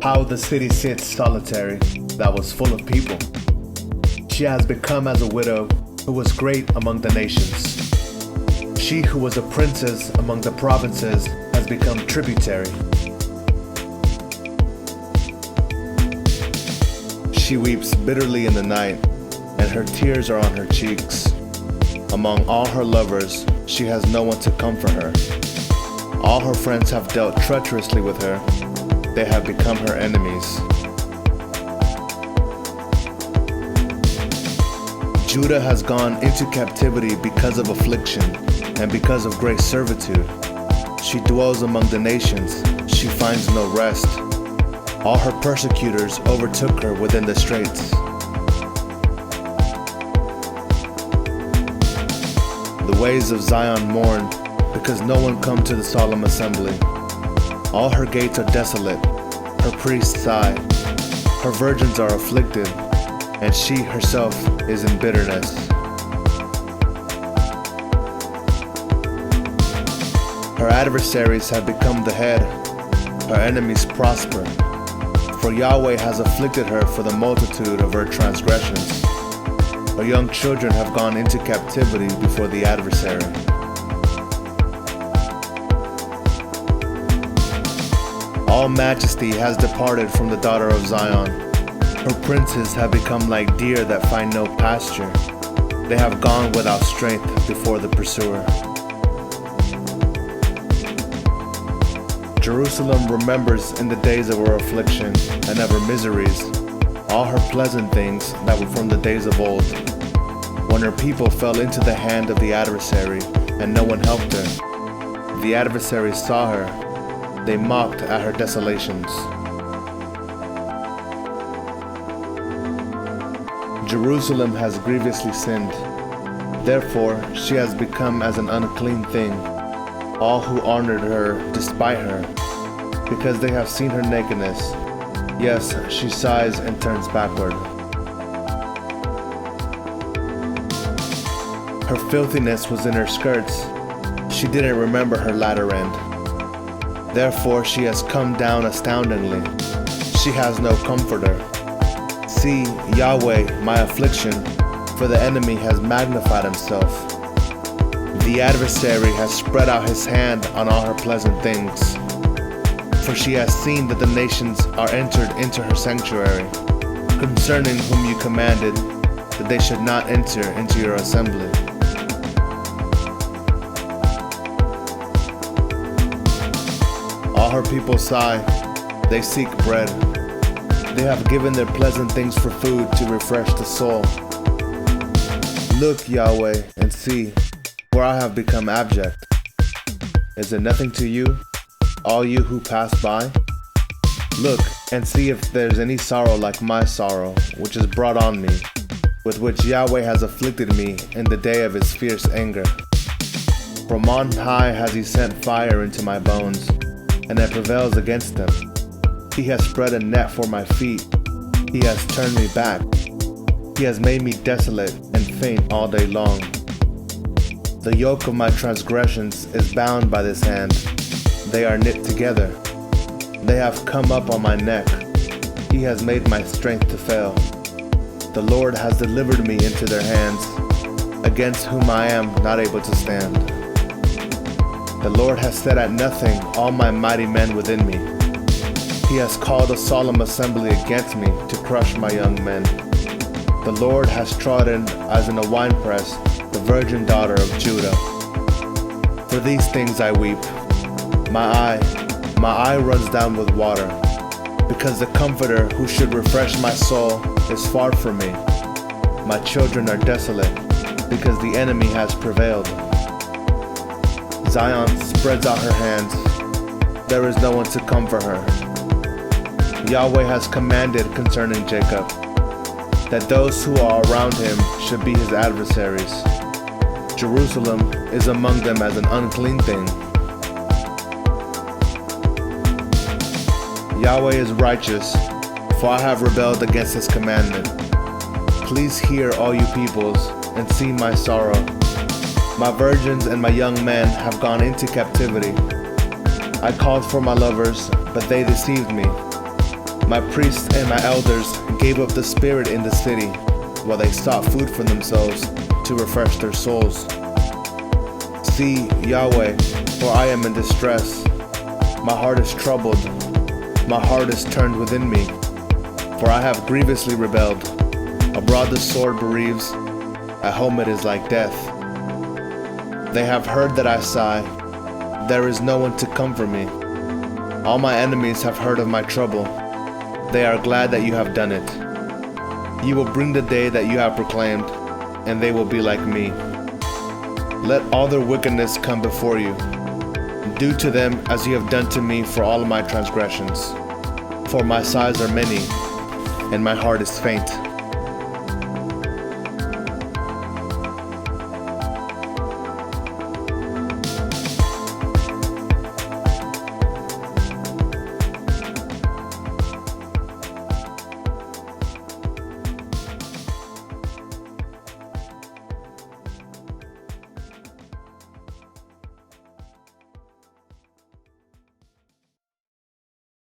How the city sits solitary, that was full of people. She has become as a widow who was great among the nations. She who was a princess among the provinces has become tributary. She weeps bitterly in the night, and her tears are on her cheeks. Among all her lovers, she has no one to comfort her. All her friends have dealt treacherously with her. They have become her enemies. Judah has gone into captivity because of affliction and because of great servitude. She dwells among the nations. She finds no rest. All her persecutors overtook her within the straits. The ways of Zion mourn because no one come to the solemn assembly. All her gates are desolate. Her priests sigh. Her virgins are afflicted, and she herself is in bitterness. Her adversaries have become the head. Her enemies prosper. For Yahweh has afflicted her for the multitude of her transgressions. Her young children have gone into captivity before the adversary. All majesty has departed from the daughter of Zion. Her princes have become like deer that find no pasture. They have gone without strength before the pursuer. Jerusalem remembers in the days of her affliction and of her miseries all her pleasant things that were from the days of old, when her people fell into the hand of the adversary and no one helped her. The adversaries saw her. They mocked at her desolations. Jerusalem has grievously sinned. Therefore, she has become as an unclean thing. All who honored her despite her, because they have seen her nakedness. Yes, she sighs and turns backward. Her filthiness was in her skirts. She didn't remember her latter end. Therefore she has come down astoundingly. She has no comforter. See, Yahweh, my affliction, for the enemy has magnified himself. The adversary has spread out his hand on all her pleasant things. For she has seen that the nations are entered into her sanctuary, concerning whom you commanded that they should not enter into your assembly. All her people sigh, they seek bread. They have given their pleasant things for food to refresh the soul. Look, Yahweh, and see, for I have become abject. Is it nothing to you, all you who pass by? Look and see if there's any sorrow like my sorrow, which is brought on me, with which Yahweh has afflicted me in the day of his fierce anger. From on high has he sent fire into my bones, and it prevails against them. He has spread a net for my feet. He has turned me back. He has made me desolate and faint all day long. The yoke of my transgressions is bound by this hand. They are knit together. They have come up on my neck. He has made my strength to fail. The Lord has delivered me into their hands, against whom I am not able to stand. The Lord has set at nothing all my mighty men within me. He has called a solemn assembly against me to crush my young men. The Lord has trodden as in a winepress the virgin daughter of Judah. For these things I weep. My eye runs down with water, because the Comforter who should refresh my soul is far from me. My children are desolate, because the enemy has prevailed. Zion spreads out her hands. There is no one to comfort her. Yahweh has commanded concerning Jacob, that those who are around him should be his adversaries. Jerusalem is among them as an unclean thing. Yahweh is righteous, for I have rebelled against his commandment. Please hear, all you peoples, and see my sorrow. My virgins and my young men have gone into captivity. I called for my lovers, but they deceived me. My priests and my elders gave up the spirit in the city, while they sought food for themselves to refresh their souls. See, Yahweh, for I am in distress. My heart is troubled. My heart is turned within me, for I have grievously rebelled. Abroad the sword bereaves, at home it is like death. They have heard that I sigh. There is no one to comfort me. All my enemies have heard of my trouble. They are glad that you have done it. You will bring the day that you have proclaimed, and they will be like me. Let all their wickedness come before you. Do to them as you have done to me for all of my transgressions. For my sighs are many, and my heart is faint.